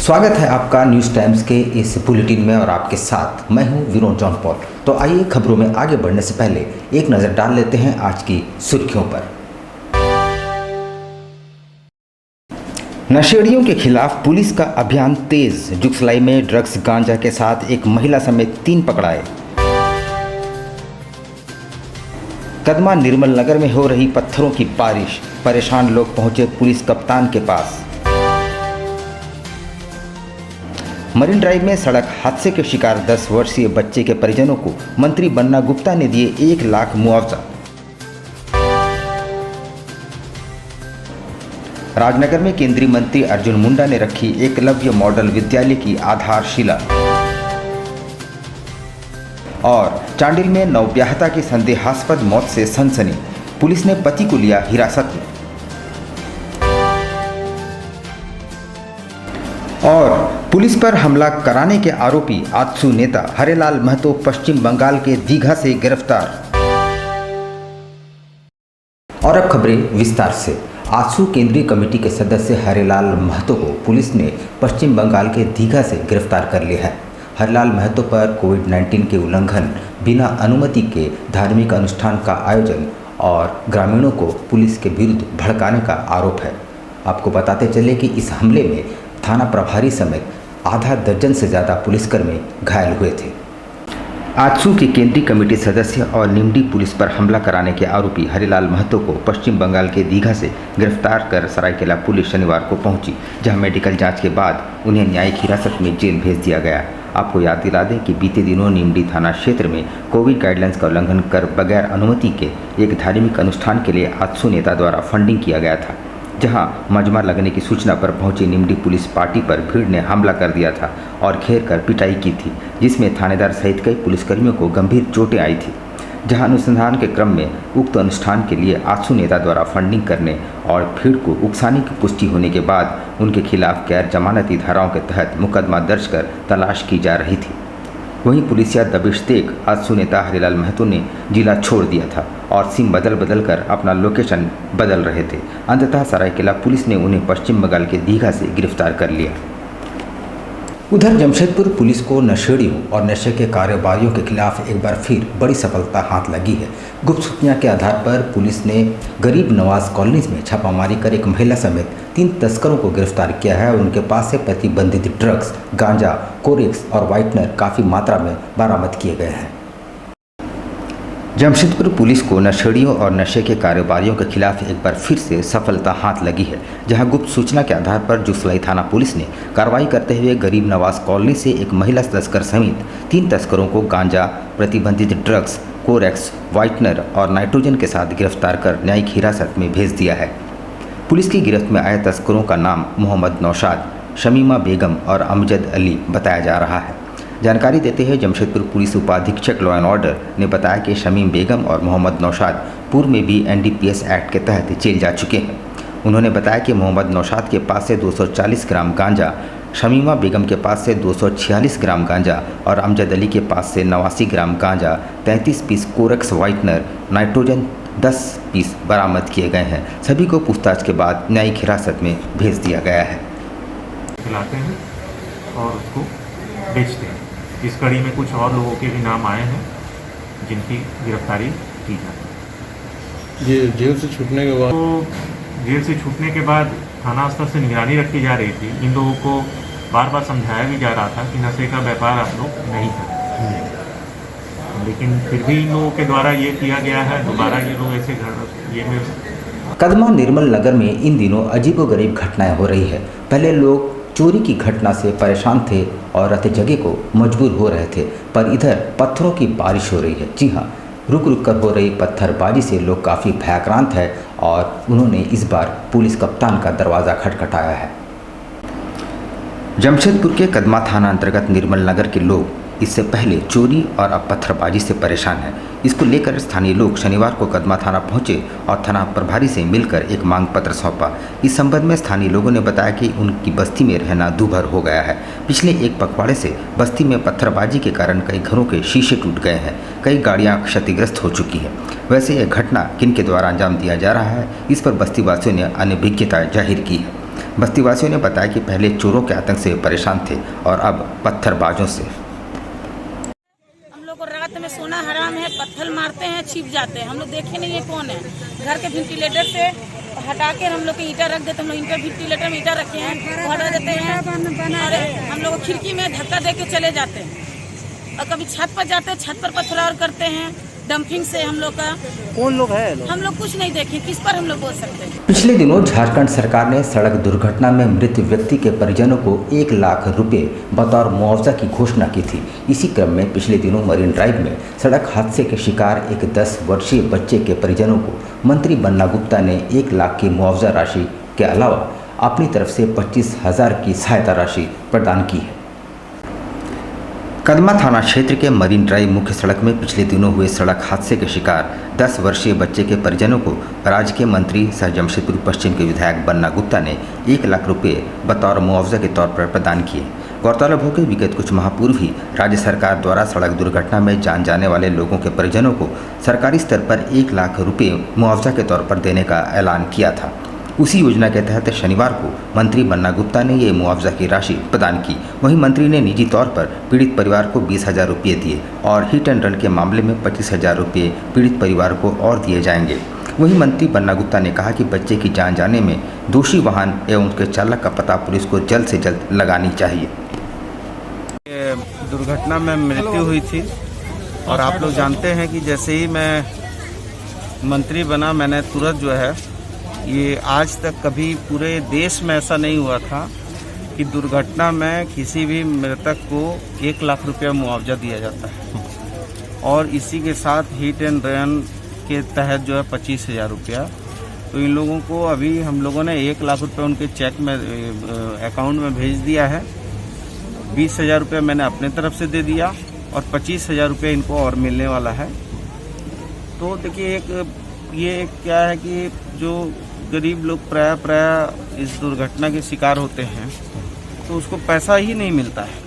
स्वागत है आपका न्यूज़ टाइम्स के इस बुलेटिन में और आपके साथ मैं हूं विनोद जॉन पॉल। तो आइए खबरों में आगे बढ़ने से पहले एक नज़र डाल लेते हैं आज की सुर्खियों पर। नशेड़ियों के खिलाफ पुलिस का अभियान तेज। जुगसलाई में ड्रग्स गांजा के साथ एक महिला समेत 3 पकड़ाए। कदमा निर्मल नगर में हो रही पत्थरों की बारिश, परेशान लोग पहुंचे पुलिस कप्तान के पास। मरीन ड्राइव में सड़क हादसे के शिकार 10 वर्षीय बच्चे के परिजनों को मंत्री बन्ना गुप्ता ने दिए 1 लाख मुआवजा। राजनगर में केंद्रीय मंत्री अर्जुन मुंडा ने रखी एकलव्य मॉडल विद्यालय की आधारशिला। और चांडिल में नवब्याहता की संदेहास्पद मौत से सनसनी, पुलिस ने पति को लिया हिरासत में। और पुलिस पर हमला कराने के आरोपी आजसू नेता हरेलाल महतो पश्चिम बंगाल के दीघा से गिरफ्तार। और अब खबरें विस्तार से। आजसू केंद्रीय कमेटी के सदस्य हरेलाल महतो को पुलिस ने पश्चिम बंगाल के दीघा से गिरफ्तार कर लिया है। हरेलाल महतो पर कोविड-19 के उल्लंघन, बिना अनुमति के धार्मिक अनुष्ठान का आयोजन और ग्रामीणों को पुलिस के विरुद्ध भड़काने का आरोप है। आपको बताते चले कि इस हमले में थाना प्रभारी समेत आधा दर्जन से ज़्यादा पुलिसकर्मी घायल हुए थे। आजसू के केंद्रीय कमेटी सदस्य और निमडी पुलिस पर हमला कराने के आरोपी हरिलाल महतो को पश्चिम बंगाल के दीघा से गिरफ्तार कर सरायकेला पुलिस शनिवार को पहुंची, जहां मेडिकल जांच के बाद उन्हें न्यायिक हिरासत में जेल भेज दिया गया। आपको याद दिला दें कि बीते दिनों निमडी थाना क्षेत्र में कोविड गाइडलाइंस का उल्लंघन कर बगैर अनुमति के एक धार्मिक अनुष्ठान के लिए आजसू नेता द्वारा फंडिंग किया गया था, जहां मजमा लगने की सूचना पर पहुंची निमडी पुलिस पार्टी पर भीड़ ने हमला कर दिया था और घेर कर पिटाई की थी, जिसमें थानेदार सहित कई पुलिसकर्मियों को गंभीर चोटें आई थी। जहां अनुसंधान के क्रम में उक्त अनुष्ठान के लिए आजसू नेता द्वारा फंडिंग करने और भीड़ को उकसाने की पुष्टि होने के बाद उनके खिलाफ गैर जमानती धाराओं के तहत मुकदमा दर्ज कर तलाश की जा रही थी। वहीं पुलिसिया दबिश देख आजसू नेता हरिलाल महतो ने जिला छोड़ दिया था और सिम बदल कर अपना लोकेशन बदल रहे थे। अंततः सरायकेला पुलिस ने उन्हें पश्चिम बंगाल के दीघा से गिरफ्तार कर लिया। उधर जमशेदपुर पुलिस को नशेड़ियों और नशे के कारोबारियों के खिलाफ एक बार फिर बड़ी सफलता हाथ लगी है। गुप्त सूचना के आधार पर पुलिस ने गरीब नवाज कॉलोनी में छापामारी कर एक महिला समेत 3 तस्करों को गिरफ्तार किया है। उनके पास से प्रतिबंधित ड्रग्स, गांजा, कोरेक्स और व्हाइटनर काफ़ी मात्रा में बरामद किए गए हैं। जमशेदपुर पुलिस को नशेड़ियों और नशे के कारोबारियों के खिलाफ एक बार फिर से सफलता हाथ लगी है, जहां गुप्त सूचना के आधार पर जुगसलाई थाना पुलिस ने कार्रवाई करते हुए गरीब नवाज कॉलोनी से एक महिला तस्कर समेत 3 तस्करों को गांजा, प्रतिबंधित ड्रग्स, कोरेक्स, व्हाइटनर और नाइट्रोजन के साथ गिरफ्तार कर न्यायिक हिरासत में भेज दिया है। पुलिस की गिरफ्त में आए तस्करों का नाम मोहम्मद नौशाद, शमीमा बेगम और अमजद अली बताया जा रहा है। जानकारी देते हुए जमशेदपुर पुलिस उपाधीक्षक लॉ एंड ऑर्डर ने बताया कि शमीम बेगम और मोहम्मद नौशाद पूर्व में भी NDPS एक्ट के तहत जेल जा चुके हैं। उन्होंने बताया कि मोहम्मद नौशाद के पास से 240 ग्राम गांजा, शमीमा बेगम के पास से 246 ग्राम गांजा और अमजद अली के पास से 89 ग्राम गांजा, 33 piece Corex whitener, nitrogen 10 piece बरामद किए गए हैं। सभी को पूछताछ के बाद न्यायिक हिरासत में भेज दिया गया है। खिलाते हैं और उसको बेचते हैं। इस कड़ी में कुछ और लोगों के भी नाम आए हैं जिनकी गिरफ्तारी की जाए। ये जेल से छूटने के बाद जेल से छूटने के बाद थाना स्तर से निगरानी रखी जा रही थी। इन लोगों को बार बार समझाया भी जा रहा था कि नशे का व्यापार आप लोग नहीं करें, लेकिन फिर भी इन लोगों के द्वारा ये किया गया है। दोबारा ये लोग ऐसे कदमा निर्मल नगर में इन दिनों अजीबोगरीब घटनाएं हो रही है। पहले लोग चोरी की घटना से परेशान थे और रहते जगह को मजबूर हो रहे थे, पर इधर पत्थरों की बारिश हो रही है। जी हाँ, रुक रुक कर हो रही पत्थरबाजी से लोग काफ़ी भयाक्रांत है और उन्होंने इस बार पुलिस कप्तान का दरवाज़ा खटखटाया है। जमशेदपुर के कदमा थाना अंतर्गत निर्मल नगर के लोग इससे पहले चोरी और अब पत्थरबाजी से परेशान हैं। इसको लेकर स्थानीय लोग शनिवार को कदमा थाना पहुंचे और थाना प्रभारी से मिलकर एक मांग पत्र सौंपा। इस संबंध में स्थानीय लोगों ने बताया कि उनकी बस्ती में रहना दूभर हो गया है। पिछले एक पखवाड़े से बस्ती में पत्थरबाजी के कारण कई घरों के शीशे टूट गए हैं, कई गाड़ियां क्षतिग्रस्त हो चुकी हैं। वैसे यह घटना किन के द्वारा अंजाम दिया जा रहा है, इस पर बस्तीवासियों ने अनभिज्ञता जाहिर की है। बस्तीवासियों ने बताया कि पहले चोरों के आतंक से परेशान थे और अब पत्थरबाजों से। हम लोग को रात में सोना हराम है, पत्थर मारते हैं, छिप जाते हैं। हम लोग देखे नहीं है कौन है। घर के वेंटिलेटर से हटा के हम लोग के ईंटा रख देते। हम लोग ईंटा वेंटिलेटर में ईंटा रखे हैं, वो हटा देते हैं और हम लोग खिड़की में धक्का दे के चले जाते हैं। और कभी छत पर जाते हैं, छत पर पथराव करते हैं डंपिंग से। हम लोग का कौन लोग हैं? हम लोग कुछ नहीं देखे, किस पर हम लोग बोल सकते हैं। पिछले दिनों झारखंड सरकार ने सड़क दुर्घटना में मृत व्यक्ति के परिजनों को 1 लाख रुपए बतौर मुआवजा की घोषणा की थी। इसी क्रम में पिछले दिनों मरीन ड्राइव में सड़क हादसे के शिकार एक 10 वर्षीय बच्चे के परिजनों को मंत्री बन्ना गुप्ता ने 1 लाख की मुआवजा राशि के अलावा अपनी तरफ से 25,000 की सहायता राशि प्रदान की है। कदमा थाना क्षेत्र के मरीन ड्राइव मुख्य सड़क में पिछले दिनों हुए सड़क हादसे के शिकार 10 वर्षीय बच्चे के परिजनों को राज्य के मंत्री सह जमशेदपुर पश्चिम के विधायक बन्ना गुप्ता ने 1 लाख रुपए बतौर मुआवजा के तौर पर प्रदान किए। गौरतलब हो कि विगत कुछ माह पूर्व ही राज्य सरकार द्वारा सड़क दुर्घटना में जान जाने वाले लोगों के परिजनों को सरकारी स्तर पर 1 लाख रुपए मुआवजा के तौर पर देने का ऐलान किया था। उसी योजना के तहत शनिवार को मंत्री बन्ना गुप्ता ने ये मुआवजा की राशि प्रदान की। वहीं मंत्री ने निजी तौर पर पीड़ित परिवार को 20,000 रुपये दिए और हिट एंड रन के मामले में 25,000 रुपये पीड़ित परिवार को और दिए जाएंगे। वहीं मंत्री बन्ना गुप्ता ने कहा कि बच्चे की जान जाने में दोषी वाहन एवं उसके चालक का पता पुलिस को जल्द से जल्द लगानी चाहिए। दुर्घटना में मृत्यु हुई थी और आप लोग जानते हैं कि जैसे ही मैं मंत्री बना, मैंने तुरंत जो है, ये आज तक कभी पूरे देश में ऐसा नहीं हुआ था कि दुर्घटना में किसी भी मृतक को 1 लाख रुपया मुआवजा दिया जाता है और इसी के साथ हिट एंड रन के तहत जो है 25,000 रुपया। तो इन लोगों को अभी हम लोगों ने 1 लाख रुपया उनके चेक में अकाउंट में भेज दिया है। 20,000 रुपया मैंने अपने तरफ से दे दिया और 25,000 रुपया इनको और मिलने वाला है। तो देखिए, ये क्या है कि जो गरीब लोग प्राय इस दुर्घटना के शिकार होते हैं तो उसको पैसा ही नहीं मिलता है।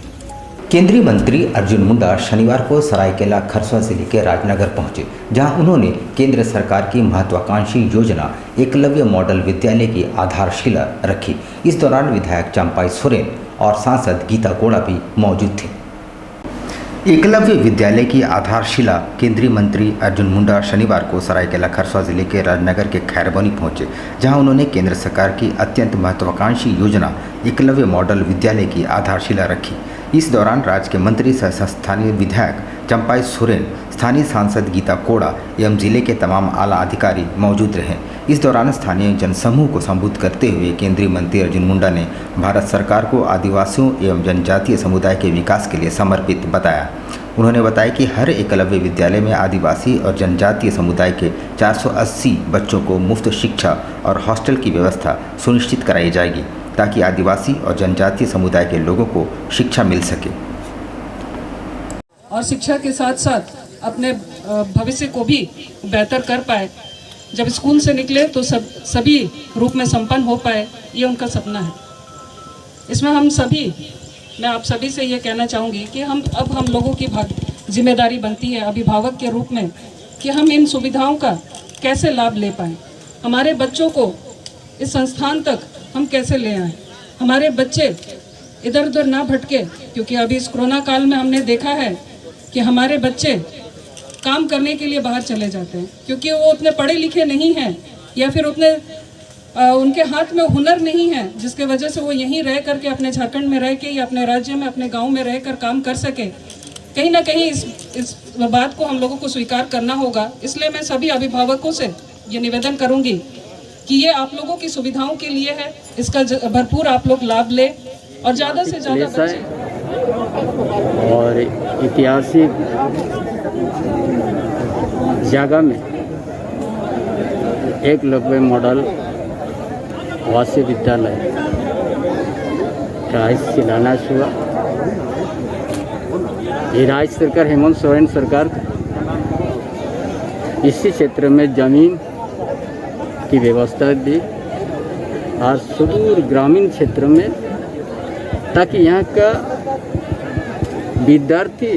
केंद्रीय मंत्री अर्जुन मुंडा शनिवार को सरायकेला खरसुआ जिले के राजनगर पहुंचे, जहां उन्होंने केंद्र सरकार की महत्वाकांक्षी योजना एकलव्य मॉडल विद्यालय की आधारशिला रखी। इस दौरान विधायक चंपाई सोरेन और सांसद गीता कोड़ा भी मौजूद थे। एकलव्य विद्यालय की आधारशिला केंद्रीय मंत्री अर्जुन मुंडा शनिवार को सरायकेला खरसुआ जिले के राजनगर के खैरबनी पहुंचे, जहां उन्होंने केंद्र सरकार की अत्यंत महत्वाकांक्षी योजना एकलव्य मॉडल विद्यालय की आधारशिला रखी। इस दौरान राज्य के मंत्री सह स्थानीय विधायक चंपाई सोरेन, स्थानीय सांसद गीता कोड़ा एवं जिले के तमाम आला अधिकारी मौजूद रहे। इस दौरान स्थानीय जनसमूह को संबोधित करते हुए केंद्रीय मंत्री अर्जुन मुंडा ने भारत सरकार को आदिवासियों एवं जनजातीय समुदाय के विकास के लिए समर्पित बताया। उन्होंने बताया कि हर एकलव्य विद्यालय में आदिवासी और जनजातीय समुदाय के 480 बच्चों को मुफ्त शिक्षा और हॉस्टल की व्यवस्था सुनिश्चित कराई जाएगी, ताकि आदिवासी और जनजातीय समुदाय के लोगों को शिक्षा मिल सके और शिक्षा के साथ साथ अपने भविष्य को भी बेहतर कर पाए। जब स्कूल से निकले तो सभी रूप में संपन्न हो पाए, ये उनका सपना है। इसमें मैं आप सभी से ये कहना चाहूँगी कि हम लोगों की जिम्मेदारी बनती है अभिभावक के रूप में कि हम इन सुविधाओं का कैसे लाभ ले पाएँ। हमारे बच्चों को इस संस्थान तक हम कैसे ले आएँ, हमारे बच्चे इधर उधर ना भटके, क्योंकि अभी इस कोरोना काल में हमने देखा है कि हमारे बच्चे काम करने के लिए बाहर चले जाते हैं, क्योंकि वो उतने पढ़े लिखे नहीं हैं या फिर उतने उनके हाथ में हुनर नहीं है, जिसके वजह से वो यहीं रह करके अपने झारखंड में रह के या अपने राज्य में अपने गांव में रह कर काम कर सके। कहीं ना कहीं इस बात को हम लोगों को स्वीकार करना होगा। इसलिए मैं सभी अभिभावकों से ये निवेदन करूंगी कि ये आप लोगों की सुविधाओं के लिए है, इसका भरपूर आप लोग लाभ लें और ज़्यादा से ज़्यादा बच्चे। और ऐतिहासिक जगह में एकलव्य मॉडल आवासीय विद्यालय का शिलान्यास हुआ। ये राज्य सरकार हेमंत सोरेन सरकार इसी क्षेत्र में जमीन की व्यवस्था दी और सुदूर ग्रामीण क्षेत्र में, ताकि यहाँ का विद्यार्थी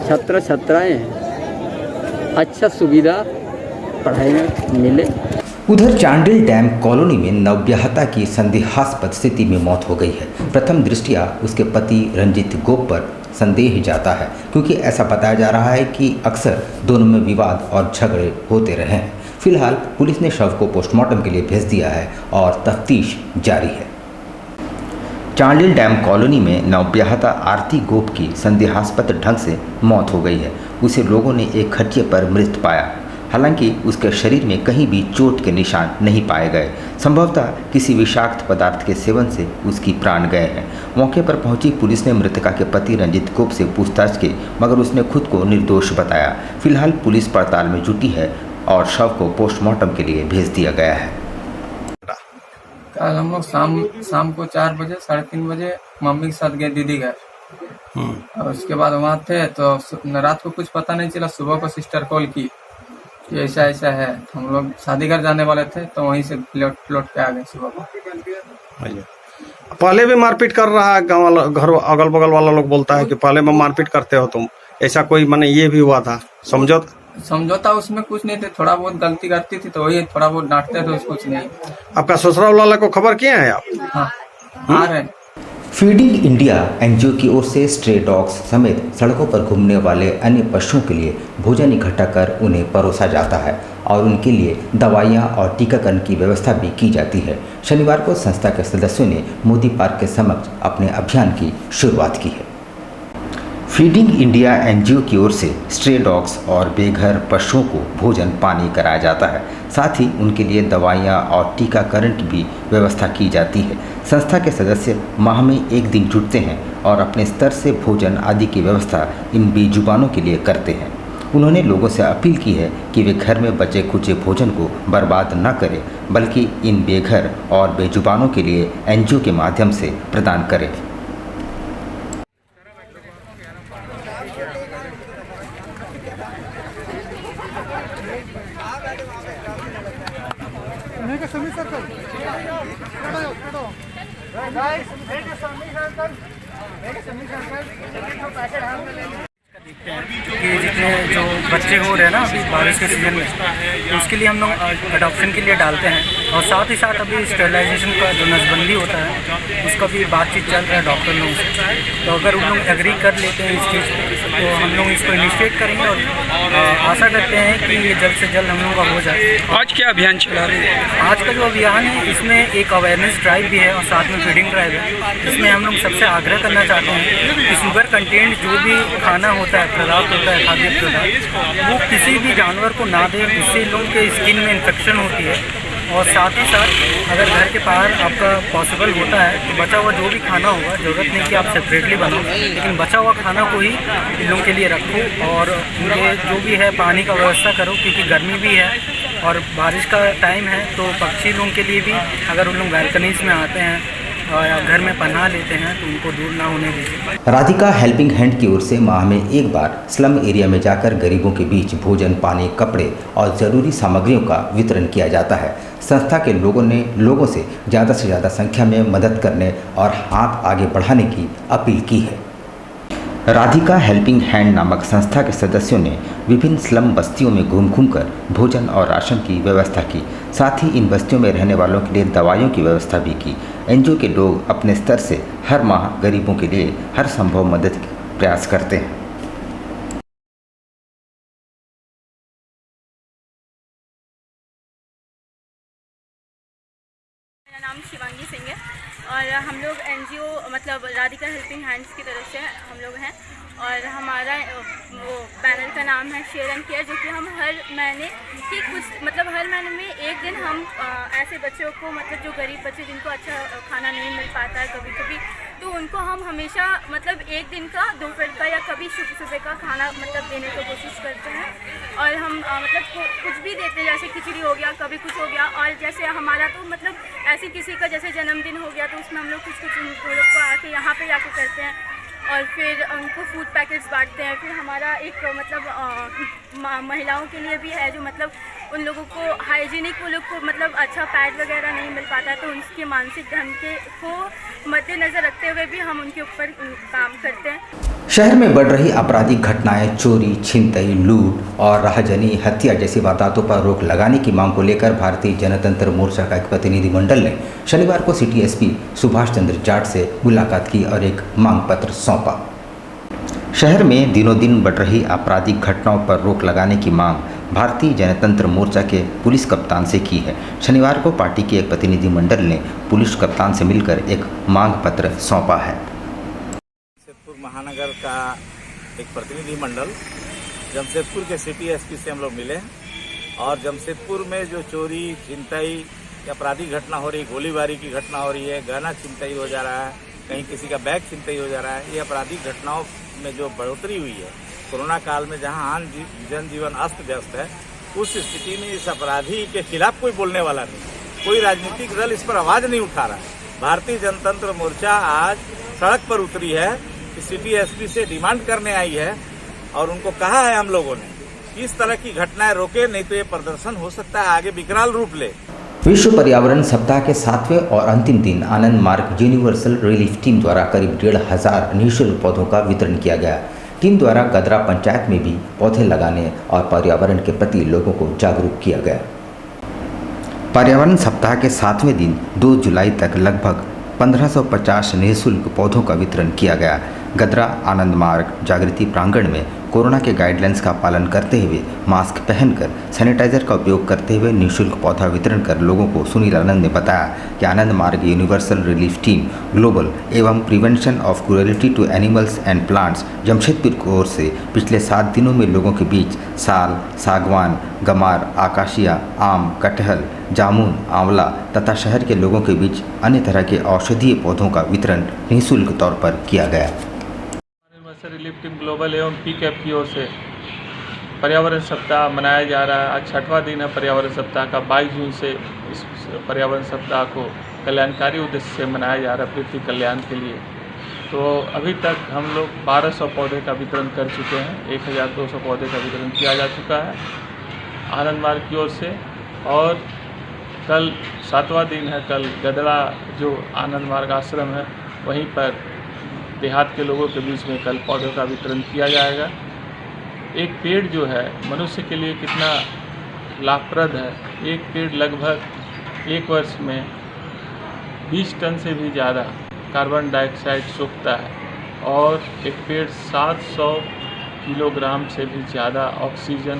छात्र छात्राएँ अच्छा सुविधा पढ़ाई में मिले। उधर चांडिल डैम कॉलोनी में नवब्याहता की संदेहास्पद स्थिति में मौत हो गई है। प्रथम दृष्टया उसके पति रंजित गोप पर संदेह जाता है, क्योंकि ऐसा बताया जा रहा है कि अक्सर दोनों में विवाद और झगड़े होते रहे हैं। फिलहाल पुलिस ने शव को पोस्टमार्टम के लिए भेज दिया है और तफ्तीश जारी है। चांडिल डैम कॉलोनी में नवब्याहता आरती गोप की संदेहास्पद ढंग से मौत हो गई है। उसे लोगों ने एक खटिया पर मृत पाया। हालांकि उसके शरीर में कहीं भी चोट के निशान नहीं पाए गए। संभवतः किसी विषाक्त पदार्थ के सेवन से उसकी प्राण गए हैं। मौके पर पहुंची पुलिस ने मृतका के पति रंजित गोप से पूछताछ की, मगर उसने खुद को निर्दोष बताया। फिलहाल पुलिस पड़ताल में जुटी है और शव को पोस्टमार्टम के लिए भेज दिया गया है। कल हम लोग शाम को 4 बजे 3:30 बजे मम्मी के साथ गए दीदी घर, और उसके बाद वहाँ थे तो रात को कुछ पता नहीं चला। सुबह को सिस्टर कॉल की कि ऐसा ऐसा है। हम लोग शादी घर जाने वाले थे तो वहीं से लौट के आ गए सुबह को। पहले भी मारपीट कर रहा है गाँव वाला, घर अगल बगल वाला लोग बोलता है कि पहले में मारपीट करते हो तुम, ऐसा कोई माने ये भी हुआ था? समझौता उसमें कुछ नहीं थे, थोड़ा बहुत गलती करती थी तो वही थोड़ा बहुत डांटते थे, कुछ नहीं। आपका ससुराल वाला को खबर किए हैं आप? हाँ, आ रहे हैं। फीडिंग इंडिया एनजीओ की ओर से स्ट्रे डॉग्स समेत सड़कों पर घूमने वाले अन्य पशुओं के लिए भोजन इकट्ठा कर उन्हें परोसा जाता है और उनके लिए दवाइयां और टीकाकरण की व्यवस्था भी की जाती है। शनिवार को संस्था के सदस्यों ने मोदी पार्क के समक्ष अपने अभियान की शुरुआत की है। फीडिंग इंडिया एनजीओ की ओर से स्ट्रे डॉग्स और बेघर पशुओं को भोजन पानी कराया जाता है। साथ ही उनके लिए दवाइयाँ और टीकाकरण की भी व्यवस्था की जाती है। संस्था के सदस्य माह में एक दिन जुटते हैं और अपने स्तर से भोजन आदि की व्यवस्था इन बेजुबानों के लिए करते हैं। उन्होंने लोगों से अपील की है कि वे घर में बचे खुचे भोजन को बर्बाद न करें, बल्कि इन बेघर और बेजुबानों के लिए एनजीओ के माध्यम से प्रदान करें। कि जितने जो बच्चे हो रहे हैं ना अभी बारिश के सीज़न में, तो उसके लिए हम लोग अडॉप्शन के लिए डालते हैं। और साथ ही साथ अभी स्टेरिलाइजेशन का जो नसबंदी होता है उसका भी बातचीत चल रहा है डॉक्टर लोगों से। तो अगर उन लोग एग्री कर लेते हैं इस चीज़ को तो हम लोग इसको इनिशिएट करेंगे और आशा करते हैं कि ये जल्द से जल्द हम लोग का हो जाए। आज क्या अभियान चला रही है? आज का जो अभियान है इसमें एक अवेयरनेस ड्राइव भी है और साथ में फीडिंग ड्राइव है। इसमें हम लोग सबसे आग्रह करना चाहते हैं कि शुगर कंटेंट जो भी खाना होता है, पदार्थ होता है, खाद्य पदार्थ, वो किसी भी जानवर को ना दें, उससे लोगों के स्किन में इन्फेक्शन होती है। और साथ ही साथ अगर घर के बाहर आपका पॉसिबल होता है तो बचा हुआ जो भी खाना होगा, ज़रूरत नहीं कि आप सेपरेटली बनाओ, लेकिन बचा हुआ खाना को ही इन लोगों के लिए रखो। और उनके जो भी है पानी का व्यवस्था करो, क्योंकि गर्मी भी है और बारिश का टाइम है। तो पक्षी लोगों के लिए भी अगर उन लोग बैल्कनीज में आते हैं और घर में पनाह लेते हैं तो उनको दूर ना होने दीजिए। राधिका हेल्पिंग हैंड की ओर से माह में एक बार स्लम एरिया में जाकर गरीबों के बीच भोजन, पानी, कपड़े और ज़रूरी सामग्रियों का वितरण किया जाता है। संस्था के लोगों ने लोगों से ज़्यादा संख्या में मदद करने और हाथ आगे बढ़ाने की अपील की है। राधिका हेल्पिंग हैंड नामक संस्था के सदस्यों ने विभिन्न स्लम बस्तियों में घूम कर भोजन और राशन की व्यवस्था की। साथ ही इन बस्तियों में रहने वालों के लिए दवाइयों की व्यवस्था भी की। एनजीओ के लोग अपने स्तर से हर माह गरीबों के लिए हर संभव मदद का प्रयास करते हैं। मेरा नाम शिवांगी सिंह है और हम लोग एनजीओ मतलब राधिका हेल्पिंग हैंड्स की तरफ से हम लोग हैं। और हमारा वो पैनल का नाम है शेयर एंड केयर, जो कि हम हर महीने की हर महीने में एक दिन हम ऐसे बच्चों को मतलब जो गरीब बच्चे जिनको अच्छा खाना नहीं मिल पाता है कभी कभी, तो उनको हम हमेशा एक दिन का, दोपहर का या कभी सुबह का खाना देने की कोशिश करते हैं। और हम कुछ भी देते हैं, जैसे खिचड़ी हो गया, कभी कुछ हो गया। और जैसे हमारा तो ऐसे किसी का जैसे जन्मदिन हो गया तो उसमें हम लोग कुछ उन लोग को आके यहाँ पे जाके करते हैं और फिर उनको फूड पैकेट्स बांटते हैं। फिर हमारा एक महिलाओं के लिए भी है जो उन लोगों को हाइजीनिक वो लोग को मतलब अच्छा पैड वगैरह नहीं मिल पाता, तो उनके मानसिक ढंग के को मद्देनज़र रखते हुए भी हम उनके ऊपर काम करते हैं। शहर में बढ़ रही आपराधिक घटनाएं, चोरी, छिनतई, लूट और राहजनी हत्या जैसी वारदातों पर रोक लगाने की मांग को लेकर भारतीय जनतंत्र मोर्चा का एक प्रतिनिधिमंडल ने शनिवार को सिटी एसपी सुभाष चंद्र जाट से मुलाकात की और एक मांग पत्र सौंपा। शहर में दिनों दिन बढ़ रही आपराधिक घटनाओं पर रोक लगाने की मांग भारतीय जनतंत्र मोर्चा के पुलिस कप्तान से की है। शनिवार को पार्टी के एक प्रतिनिधिमंडल ने पुलिस कप्तान से मिलकर एक मांग पत्र सौंपा है। जमशेदपुर महानगर का एक प्रतिनिधिमंडल जमशेदपुर के सिटी एसपी से हम लोग मिले और जमशेदपुर में जो चोरी, छिनतई, आपराधिक घटना हो रही, गोलीबारी की घटना हो रही है, गहना छिनतई हो जा रहा है, कहीं किसी का बैग छिनतई हो जा रहा है, ये आपराधिक घटनाओं में जो बढ़ोतरी हुई है कोरोना काल में, जहां आम जनजीवन अस्त व्यस्त है, उस स्थिति में इस अपराधी के खिलाफ कोई बोलने वाला नहीं, कोई राजनीतिक दल इस पर आवाज नहीं उठा रहा है। भारतीय जनतंत्र मोर्चा आज सड़क पर उतरी है कि सिटी एसपी से डिमांड करने आई है और उनको कहा है हम लोगों ने कि इस तरह की घटनाएं रोके, नहीं तो ये प्रदर्शन हो सकता है आगे विकराल रूप ले। विश्व पर्यावरण सप्ताह के 7वें और अंतिम दिन आनंद मार्ग यूनिवर्सल रिलीफ टीम द्वारा करीब 1,500 निःशुल्क पौधों का वितरण किया गया। टीम द्वारा गदरा पंचायत में भी पौधे लगाने और पर्यावरण के प्रति लोगों को जागरूक किया गया। पर्यावरण सप्ताह के 7वें दिन 2 जुलाई तक लगभग 1550 निःशुल्क पौधों का वितरण किया गया। गदरा आनंद मार्ग जागृति प्रांगण में कोरोना के गाइडलाइंस का पालन करते हुए मास्क पहनकर सैनिटाइजर का उपयोग करते हुए निःशुल्क पौधा वितरण कर लोगों को सुनील आनंद ने बताया कि Anand Marg universal relief team global एवं prevention of cruelty to animals and plants Jamshedpur की ओर से पिछले 7 दिनों में लोगों के बीच साल, सागवान, गमार, आकाशिया, आम, कटहल, जामुन, आंवला तथा शहर के लोगों के बीच अन्य तरह के औषधीय पौधों का वितरण निःशुल्क तौर पर किया गया। रिलीफ टीम ग्लोबल एवं पीकैप की ओर से पर्यावरण सप्ताह मनाया जा रहा है। आज 6वां दिन है पर्यावरण सप्ताह का। 22 जून से इस पर्यावरण सप्ताह को कल्याणकारी उद्देश्य से मनाया जा रहा है, पृथ्वी कल्याण के लिए। तो अभी तक हम लोग 1200 पौधे का वितरण कर चुके हैं। 1200 पौधे का वितरण किया जा चुका है आनंद मार्ग की ओर से। और कल 7वां दिन है। कल गदरा जो आनंद मार्ग आश्रम है वहीं पर देहात के लोगों के बीच में कल पौधों का वितरण किया जाएगा। एक पेड़ जो है मनुष्य के लिए कितना लाभप्रद है। एक पेड़ लगभग 1 वर्ष में 20 टन से भी ज़्यादा कार्बन डाइऑक्साइड सोखता है और एक पेड़ 700 किलोग्राम से भी ज़्यादा ऑक्सीजन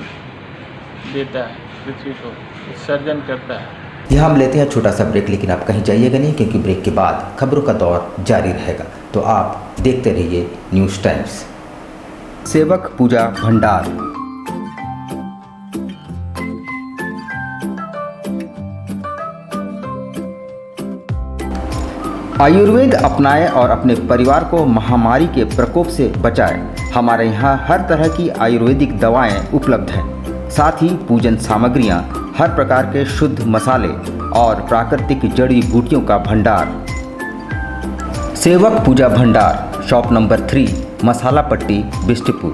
देता है, पृथ्वी को उत्सर्जन करता है। यहाँ हम लेते हैं छोटा सा ब्रेक, लेकिन आप कहीं जाइएगा नहीं क्योंकि ब्रेक के बाद खबरों का दौर जारी रहेगा। तो आप देखते रहिए न्यूज़ टाइम्स। सेवक पूजा भंडार। आयुर्वेद अपनाएं और अपने परिवार को महामारी के प्रकोप से बचाएं। हमारे यहाँ हर तरह की आयुर्वेदिक दवाएं उपलब्ध हैं। साथ ही पूजन सामग्रियां, हर प्रकार के शुद्ध मसाले और प्राकृतिक जड़ी बूटियों का भंडार। सेवक पूजा भंडार, शॉप नंबर 3, मसाला पट्टी, बिष्टपुर।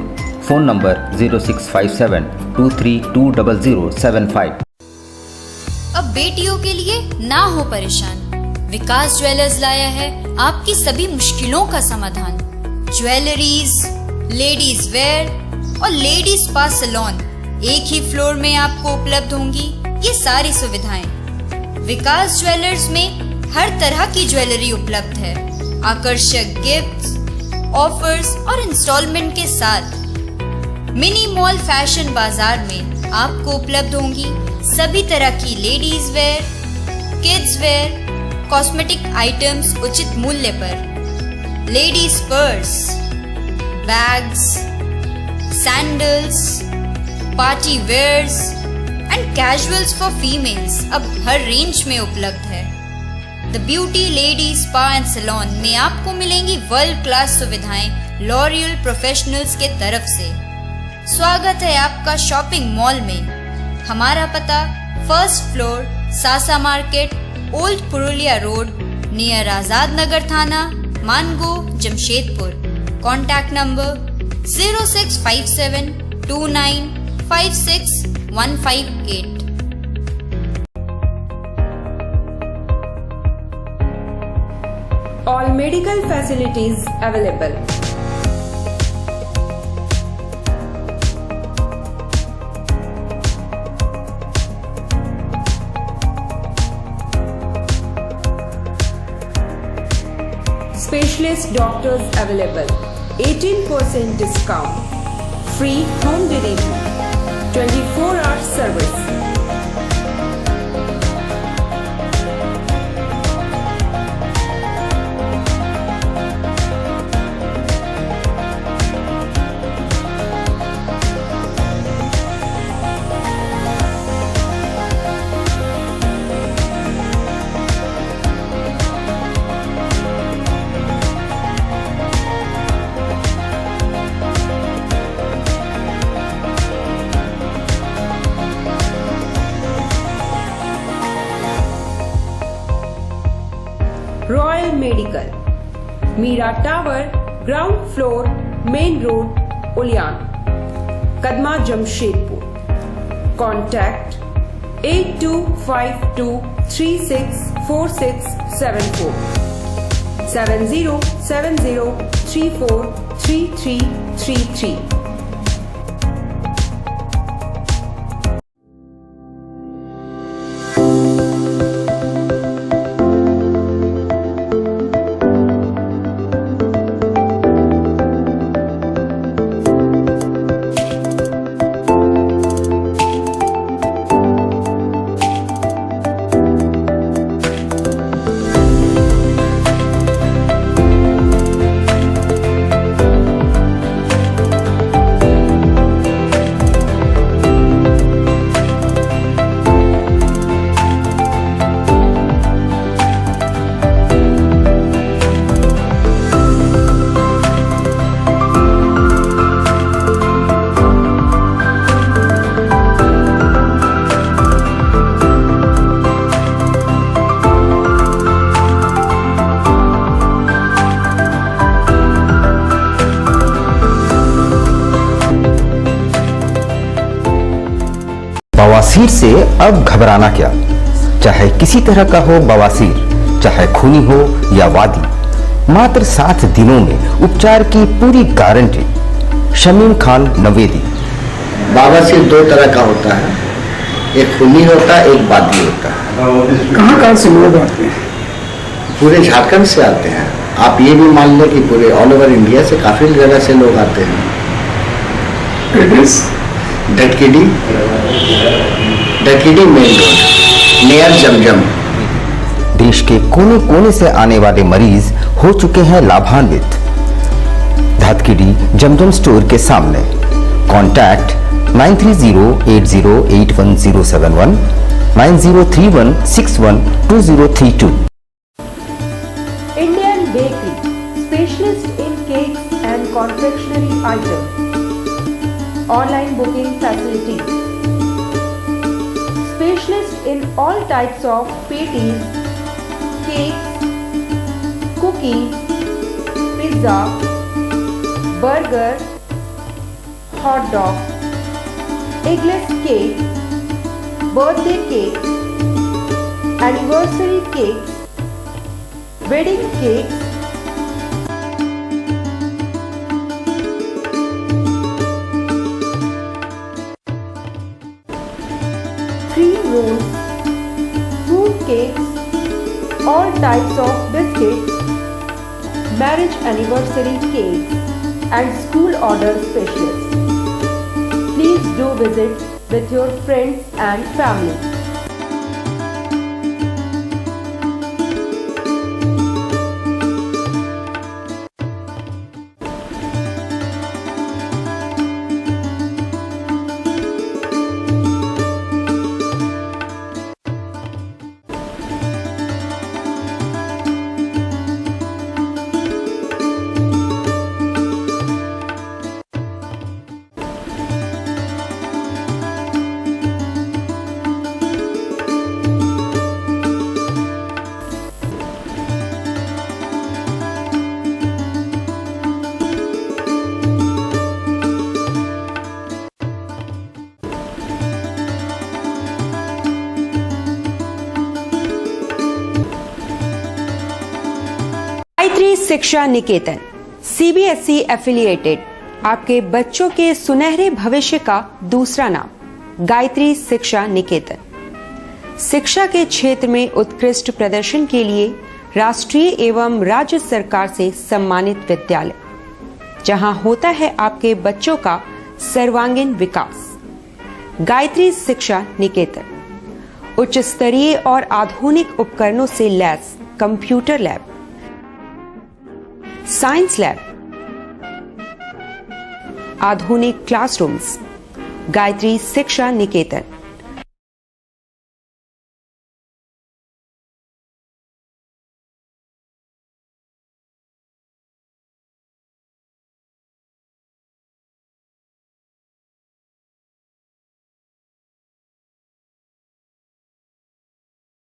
Phone number 065723200075। अब बेटियों के लिए ना हो परेशान, विकास ज्वेलर्स लाया है आपकी सभी मुश्किलों का समाधान। ज्वेलरीज, लेडीज वेयर और लेडीज स्पा सैलून एक ही फ्लोर में आपको उपलब्ध होंगी ये सारी सुविधाएं। विकास ज्वेलर्स में हर तरह की ज्वेलरी उपलब्ध है। आकर्षक गिफ्ट्स, ऑफर्स और इंस्टॉलमेंट के साथ मिनी मॉल फैशन बाजार में आपको उपलब्ध होंगी सभी तरह की ladies wear, kids wear, cosmetic items उचित मूल्य पर। Ladies purse, bags, sandals, party wears and casuals for females अब हर रेंज में उपलब्ध है। The beauty lady spa and salon में आपको मिलेंगी वर्ल्ड क्लास सुविधाएं लॉरियल प्रोफेशनल्स के तरफ से। स्वागत है आपका शॉपिंग मॉल में। हमारा पता 1st floor, Sasa market, old Purulia road, near Azad Nagar थाना, Mango, Jamshedpur. Contact number 06572956 158। All medical facilities available. Specialist doctors available. 18% discount. Free home delivery. 24-hour service. Royal Medical, Mira Tower, ground floor, main road, Ulyan, Kadma Jamshedpur. Contact 8252364674 7070343333. बवासीर से अब घबराना क्या, चाहे किसी तरह का हो बवासीर, चाहे खूनी हो या वादी, मात्र 7 दिनों में उपचार की पूरी गारंटी। शमीम खान नवेदी। बवासीर 2 तरह का होता है, एक खूनी होता है, एक वादी होता है। कहाँ से लोग आते हैं? पूरे झारखंड से आते हैं। आप ये भी मान लें कि पूरे ऑल ओवर इंडिया से काफी जगह से लोग आते हैं। धटकेडी मेन रोड नियर जमजम। देश के कोने कोने से आने वाले मरीज हो चुके हैं लाभान्वित। धटकेडी जमजम स्टोर के सामने। Contact 9308081071 9031612032। Indian Bakery, specialist in cakes and confectionery items. Online booking facilities. Specialist in all types of patties, cakes, cookies, pizza, burger, hot dog, eggless cake, birthday cake, anniversary cakes, wedding cakes, cream rolls, fruit cakes, all types of biscuits, marriage anniversary cakes, and school order specialists. Please do visit with your friends and family. Gayatri शिक्षा निकेतन CBSE affiliated आपके बच्चों के सुनहरे भविष्य का दूसरा नाम गायत्री शिक्षा निकेतन। शिक्षा के क्षेत्र में उत्कृष्ट प्रदर्शन के लिए राष्ट्रीय एवं राज्य सरकार से सम्मानित विद्यालय, जहां होता है आपके बच्चों का सर्वांगीण विकास। गायत्री शिक्षा निकेतन उच्च स्तरीय और आधुनिक उपकरणों से lace computer lab, science lab, आधुनिक क्लासरूम्स। गायत्री शिक्षा निकेतन